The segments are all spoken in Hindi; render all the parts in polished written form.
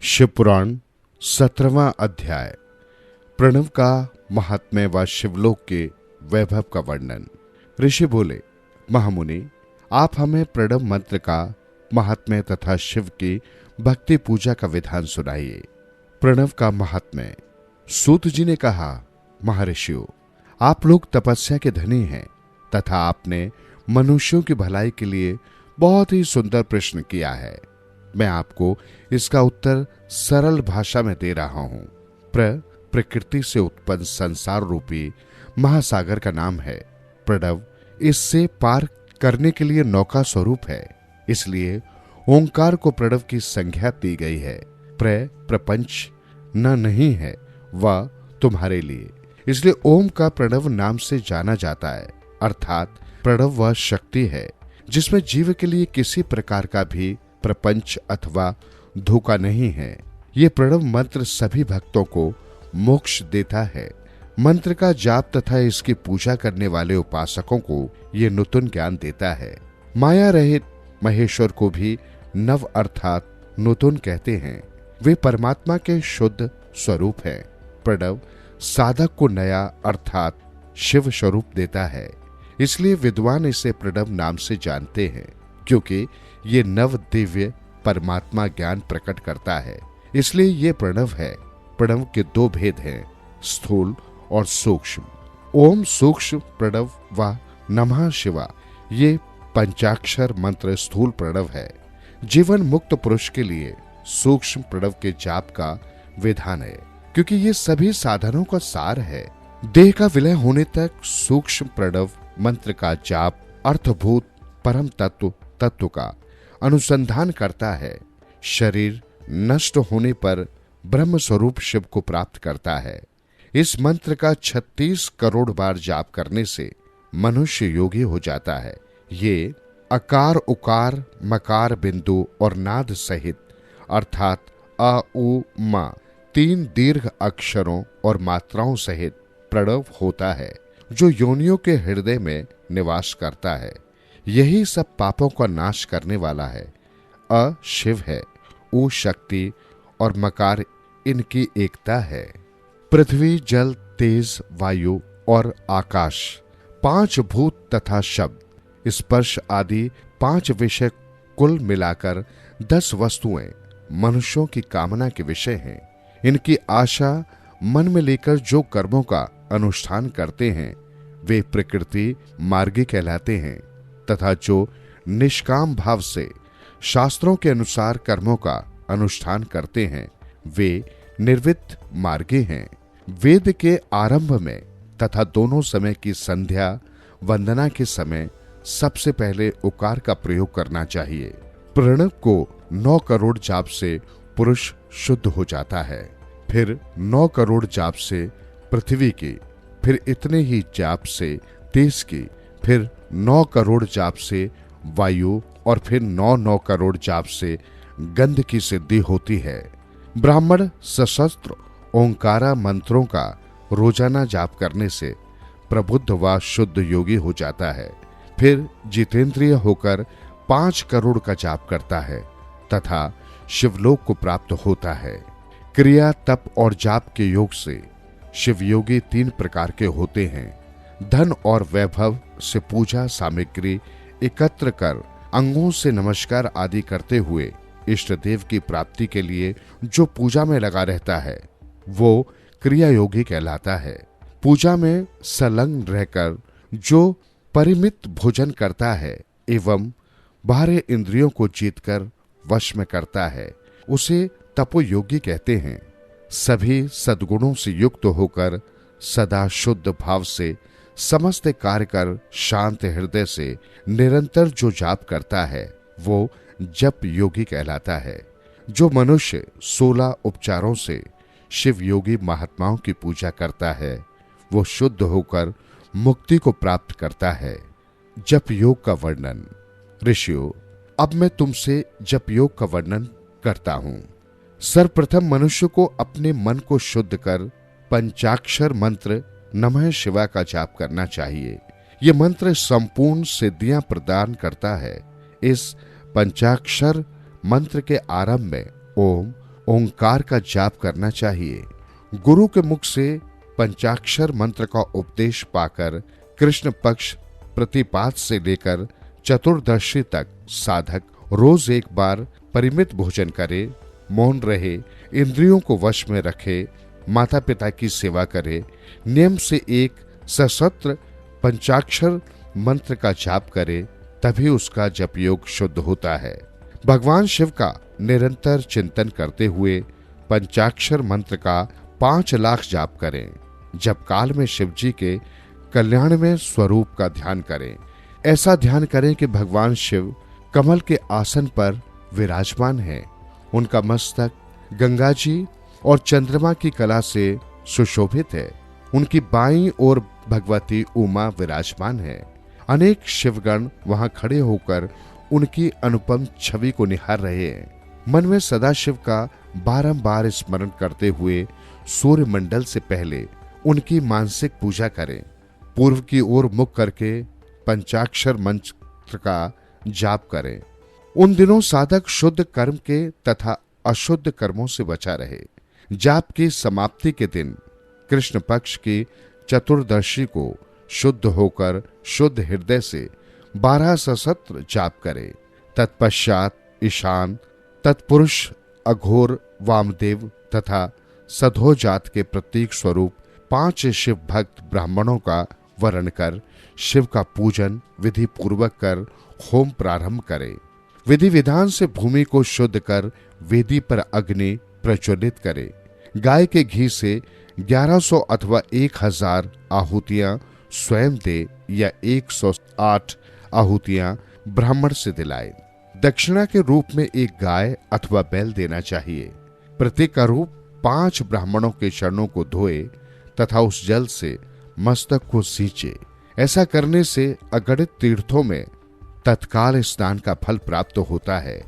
शिवपुराण 17वां अध्याय। प्रणव का महात्म्य व शिवलोक के वैभव का वर्णन। ऋषि बोले, महामुनि, आप हमें प्रणव मंत्र का महात्म्य तथा शिव की भक्ति पूजा का विधान सुनाइए। प्रणव का महात्म्य। सूत जी ने कहा, महर्षियों, आप लोग तपस्या के धनी हैं तथा आपने मनुष्यों की भलाई के लिए बहुत ही सुंदर प्रश्न किया है। मैं आपको इसका उत्तर सरल भाषा में दे रहा हूं। प्रकृति से उत्पन्न संसार रूपी महासागर का नाम है प्रणव। इससे पार करने के लिए नौका स्वरूप है, इसलिए ओंकार को प्रणव की संज्ञा दी गई है। प्रपंच न नहीं है, वह तुम्हारे लिए, इसलिए ओम का प्रणव नाम से जाना जाता है। अर्थात प्रणव वह शक्ति है जिसमें जीव के लिए किसी प्रकार का भी प्रपंच अथवा धोखा नहीं है। ये प्रणव मंत्र सभी भक्तों को मोक्ष देता है। मंत्र का जाप तथा इसकी पूजा करने वाले उपासकों को ये नूतन ज्ञान देता है। माया रहित महेश्वर को भी नव अर्थात नूतन कहते हैं। वे परमात्मा के शुद्ध स्वरूप है। प्रणव साधक को नया अर्थात शिव स्वरूप देता है, इसलिए विद्वान इसे प्रणव नाम से जानते हैं, क्योंकि ये नव दिव्य परमात्मा ज्ञान प्रकट करता है, इसलिए ये प्रणव है। प्रणव के दो भेद हैं, स्थूल और सूक्ष्म। ओम सूक्ष्म प्रणव व नमः शिवा, ये पंचाक्षर मंत्र स्थूल प्रणव है। जीवन मुक्त पुरुष के लिए सूक्ष्म प्रणव के जाप का विधान है, क्योंकि ये सभी साधनों का सार है। देह का विलय होने तक सूक्ष्म प्रणव मंत्र का जाप अर्थभूत परम तत्व का अनुसंधान करता है। शरीर नष्ट होने पर ब्रह्म स्वरूप शिव को प्राप्त करता है। इस मंत्र का 36 करोड़ बार जाप करने से मनुष्य योगी हो जाता है। ये अकार उकार मकार बिंदु और नाद सहित अर्थात अ उ मा 3 दीर्घ अक्षरों और मात्राओं सहित प्रणव होता है, जो योनियों के हृदय में निवास करता है। यही सब पापों का नाश करने वाला है। अ शिव है, उ शक्ति और मकार इनकी एकता है। पृथ्वी जल तेज वायु और आकाश 5 भूत तथा शब्द स्पर्श आदि 5 विषय कुल मिलाकर 10 वस्तुएं मनुष्यों की कामना के विषय हैं। इनकी आशा मन में लेकर जो कर्मों का अनुष्ठान करते हैं वे प्रकृति मार्गी कहलाते हैं, तथा जो निष्काम भाव से शास्त्रों के अनुसार कर्मों का अनुष्ठान करते हैं वे निर्वित मार्गी हैं। वेद के आरंभ में तथा दोनों समय की संध्या वंदना के समय सबसे पहले उकार का प्रयोग करना चाहिए। प्रणव को 9 करोड़ जाप से पुरुष शुद्ध हो जाता है, फिर 9 करोड़ जाप से पृथ्वी की, फिर इतने ही जाप से तेज की, फिर 9 करोड़ जाप से वायु और फिर 9 करोड़ जाप से गंध की सिद्धि होती है। ब्राह्मण सशस्त्र ओंकारा मंत्रों का रोजाना जाप करने से प्रबुद्ध व शुद्ध योगी हो जाता है। फिर जितेंद्रिय होकर 5 करोड़ का जाप करता है तथा शिवलोक को प्राप्त होता है। क्रिया तप और जाप के योग से शिवयोगी 3 प्रकार के होते हैं। धन और वैभव से पूजा सामग्री एकत्र कर अंगों से नमस्कार आदि करते हुए इष्ट देव की प्राप्ति के लिए जो पूजा में लगा रहता है वो क्रिया योगी कहलाता है। पूजा में संलग्न रहकर जो परिमित भोजन करता है एवं बाह्य इंद्रियों को जीतकर वश में करता है उसे तपोयोगी कहते हैं। सभी सद्गुणों से युक्त होकर सदा शुद्ध भाव से समस्त कार्य कर शांत हृदय से निरंतर जो जाप करता है वो जप योगी कहलाता है। जो मनुष्य 16 उपचारों से शिव योगी महात्माओं की पूजा करता है वो शुद्ध होकर मुक्ति को प्राप्त करता है। जप योग का वर्णन। ऋषियों, अब मैं तुमसे जप योग का वर्णन करता हूं। सर्वप्रथम मनुष्य को अपने मन को शुद्ध कर पंचाक्षर मंत्र नमः शिवाय का जाप करना चाहिए। यह मंत्र संपूर्ण सिद्धियां प्रदान करता है। इस पंचाक्षर मंत्र के आरंभ में ओम ओंकार का जाप करना चाहिए। गुरु के मुख से पंचाक्षर मंत्र का उपदेश पाकर कृष्ण पक्ष प्रतिपाद से लेकर चतुर्दशी तक साधक रोज एक बार परिमित भोजन करे, मौन रहे, इंद्रियों को वश में रखे, माता पिता की सेवा करे, नियम से एक सशस्त्र पंचाक्षर मंत्र का जाप करे, तभी उसका जप योग शुद्ध होता है। भगवान शिव का निरंतर चिंतन करते हुए पंचाक्षर मंत्र का 5 लाख जाप करें। जप काल में शिव जी के कल्याण में स्वरूप का ध्यान करें। ऐसा ध्यान करें कि भगवान शिव कमल के आसन पर विराजमान है। उनका मस्तक गंगा जी और चंद्रमा की कला से सुशोभित है। उनकी बाईं ओर भगवती उमा विराजमान है। अनेक शिवगण वहां खड़े होकर उनकी अनुपम छवि को निहार रहे हैं। मन में सदाशिव का बारंबार स्मरण करते हुए सूर्य मंडल से पहले उनकी मानसिक पूजा करें। पूर्व की ओर मुख करके पंचाक्षर मंत्र का जाप करें। उन दिनों साधक शुद्ध कर्म के तथा अशुद्ध कर्मों से बचा रहे। जाप की समाप्ति के दिन कृष्ण पक्ष की चतुर्दशी को शुद्ध होकर शुद्ध हृदय से 12 सशस्त्र जाप करे। तत्पश्चात ईशान, तत्पुरुष, अघोर, वामदेव तथा सधोजात के प्रतीक स्वरूप 5 शिव भक्त ब्राह्मणों का वर्ण कर शिव का पूजन विधि पूर्वक कर होम प्रारंभ करे। विधि विधान से भूमि को शुद्ध कर वेदी पर अग्नि प्रज्वलित करे। गाय के घी से 1100 अथवा 1000 आहुतियां स्वयं दे या 108 आहुतियां ब्राह्मण से दिलाए। दक्षिणा के रूप में एक गाय अथवा बैल देना चाहिए। प्रत्येक का रूप 5 ब्राह्मणों के चरणों को धोए तथा उस जल से मस्तक को सींचे। ऐसा करने से अगणित तीर्थों में तत्काल स्नान का फल प्राप्त होता है।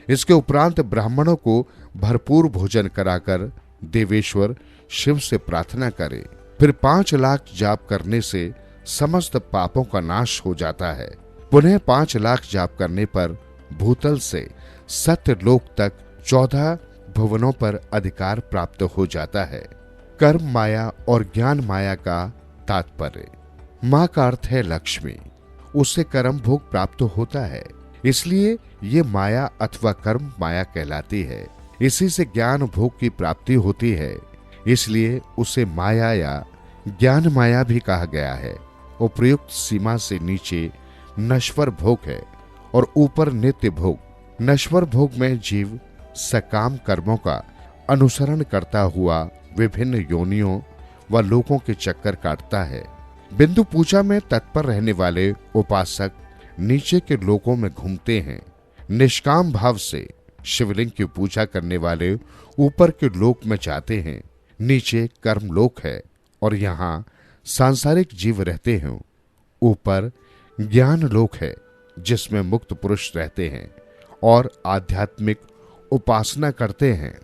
इसके उपरांत ब्राह्मणों को भरपूर भोजन कराकर देवेश्वर शिव से प्रार्थना करे। फिर 5 लाख जाप करने से समस्त पापों का नाश हो जाता है। पुनः 5 लाख जाप करने पर भूतल से सत्य लोक तक 14 भुवनों पर अधिकार प्राप्त हो जाता है। कर्म माया और ज्ञान माया का तात्पर्य। माँ का अर्थ है लक्ष्मी। उससे कर्म भोग प्राप्त होता है, इसलिए ये माया अथवा कर्म माया कहलाती है। इसी से ज्ञान भोग की प्राप्ति होती है, इसलिए उसे माया या ज्ञान माया भी कहा गया है। उपयुक्त सीमा से नीचे नश्वर भोग है और ऊपर नित्य भोग। नश्वर भोग में जीव सकाम कर्मों का अनुसरण करता हुआ विभिन्न योनियों व लोकों के चक्कर काटता है। बिंदु पूजा में तत्पर रहने वाले उपासक नीचे के लोकों में घूमते हैं। निष्काम भाव से शिवलिंग की पूजा करने वाले ऊपर के लोक में जाते हैं। नीचे कर्म लोक है और यहाँ सांसारिक जीव रहते हैं। ऊपर ज्ञान लोक है जिसमें मुक्त पुरुष रहते हैं और आध्यात्मिक उपासना करते हैं।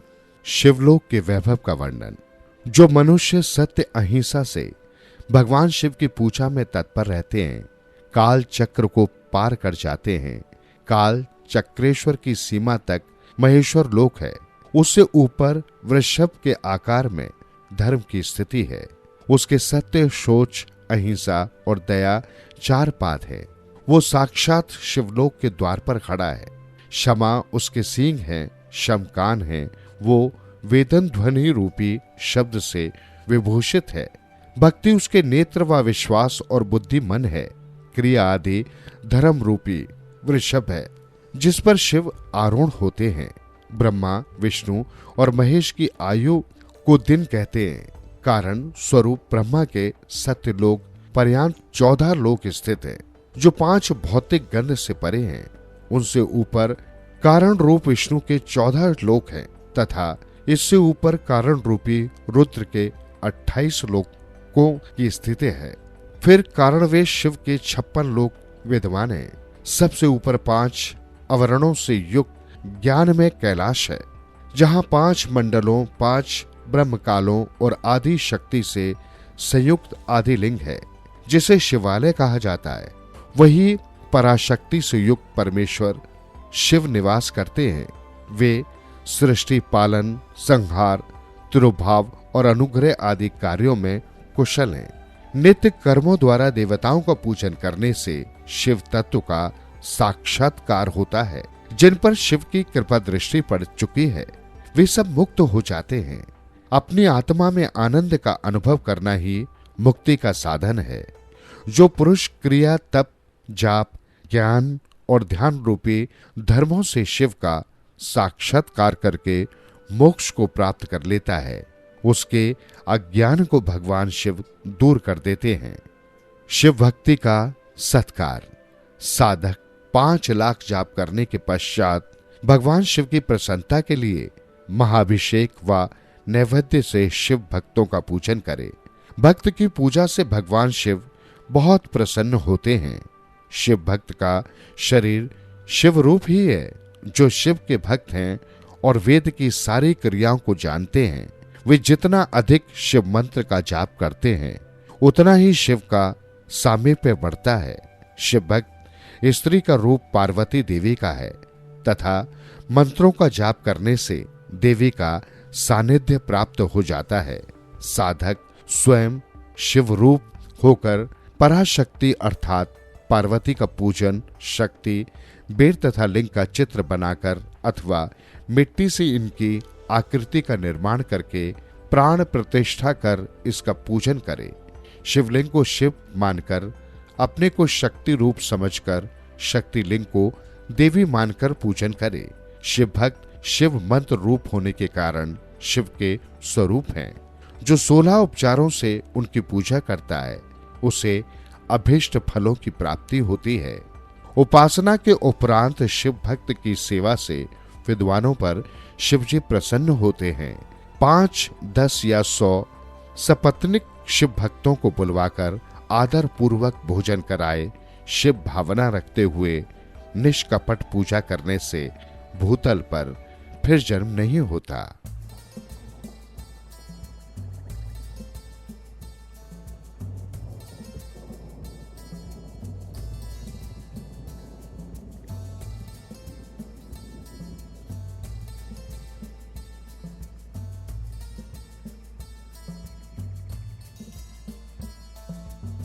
शिवलोक के वैभव का वर्णन। जो मनुष्य सत्य अहिंसा से भगवान शिव की पूजा में तत्पर रहते हैं, काल चक्र को पार कर जाते हैं। काल चक्रेश्वर की सीमा तक महेश्वर लोक है। उससे ऊपर वृषभ के आकार में धर्म की स्थिति है। उसके सत्य, शोच, अहिंसा और दया 4 पाद है। वो साक्षात शिवलोक के द्वार पर खड़ा है। क्षमा उसके सींग हैं, शम कान है। वो वेदन ध्वनि रूपी शब्द से विभूषित है। भक्ति उसके नेत्र व विश्वास और बुद्धि मन है। क्रिया आदि धर्म रूपी वृषभ है जिस पर शिव आरूढ़ होते हैं। ब्रह्मा, विष्णु और महेश की आयु को दिन कहते हैं। कारण स्वरूप ब्रह्मा के सत्य लोक पर्यंत 14 लोक स्थित है जो 5 भौतिक गण से परे हैं। उनसे ऊपर कारण रूप विष्णु के 14 लोक हैं तथा इससे ऊपर कारण रूपी रुद्र के 28 लोकों की स्थिति है। फिर कारणवेश शिव के 56 लोक विद्यमान हैं। सबसे ऊपर 5 अवरणों से युक्त ज्ञान में कैलाश है जहाँ 5 मंडलों, 5 ब्रह्मकालों और आदि शक्ति से संयुक्त आदि लिंग है जिसे शिवालय कहा जाता है। वही पराशक्ति से युक्त परमेश्वर शिव निवास करते हैं। वे सृष्टि पालन, संहार, तिरुभाव और अनुग्रह आदि कार्यों में कुशल हैं। नित्य कर्मों द्वारा देवताओं का पूजन करने से शिव तत्व का साक्षात्कार होता है। जिन पर शिव की कृपा दृष्टि पड़ चुकी है वे सब मुक्त हो जाते हैं। अपनी आत्मा में आनंद का अनुभव करना ही मुक्ति का साधन है। जो पुरुष क्रिया, तप, जाप, ज्ञान और ध्यान रूपी धर्मों से शिव का साक्षात्कार करके मोक्ष को प्राप्त कर लेता है, उसके अज्ञान को भगवान शिव दूर कर देते हैं। शिव भक्ति का सत्कार। साधक 5 लाख जाप करने के पश्चात भगवान शिव की प्रसन्नता के लिए महाभिषेक व नैवेद्य से शिव भक्तों का पूजन करे। भक्त की पूजा से भगवान शिव बहुत प्रसन्न होते हैं। शिव भक्त का शरीर शिव रूप ही है। जो शिव के भक्त हैं और वेद की सारी क्रियाओं को जानते हैं, वे जितना अधिक शिव मंत्र का जाप करते हैं उतना ही शिव का सामीप्य बढ़ता है। शिव भक्त स्त्री का रूप पार्वती देवी का है तथा मंत्रों का जाप करने से देवी का सानिध्य प्राप्त हो जाता है। साधक स्वयं शिव रूप होकर पराशक्ति अर्थात पार्वती का पूजन, शक्ति, बेर तथा लिंग का चित्र बनाकर अथवा मिट्टी से इनकी आकृति का निर्माण करके प्राण प्रतिष्ठा कर इसका पूजन करे। शिवलिंग को शिव मानकर अपने को शक्ति रूप समझकर शक्ति लिंग को देवी मानकर पूजन करे। शिव भक्त शिव मंत्र रूप होने के कारण शिव के स्वरूप हैं। जो 16 उपचारों से उनकी पूजा करता है उसे अभीष्ट फलों की प्राप्ति होती है। उपासना के उपरांत शिव भक्त की सेवा से विद्वानों पर शिवजी प्रसन्न होते हैं। 5, 10 या 100 सपत्निक शिव भक्तों को बुलवाकर आदर पूर्वक भोजन कराए। शिव भावना रखते हुए निष्कपट पूजा करने से भूतल पर फिर जन्म नहीं होता।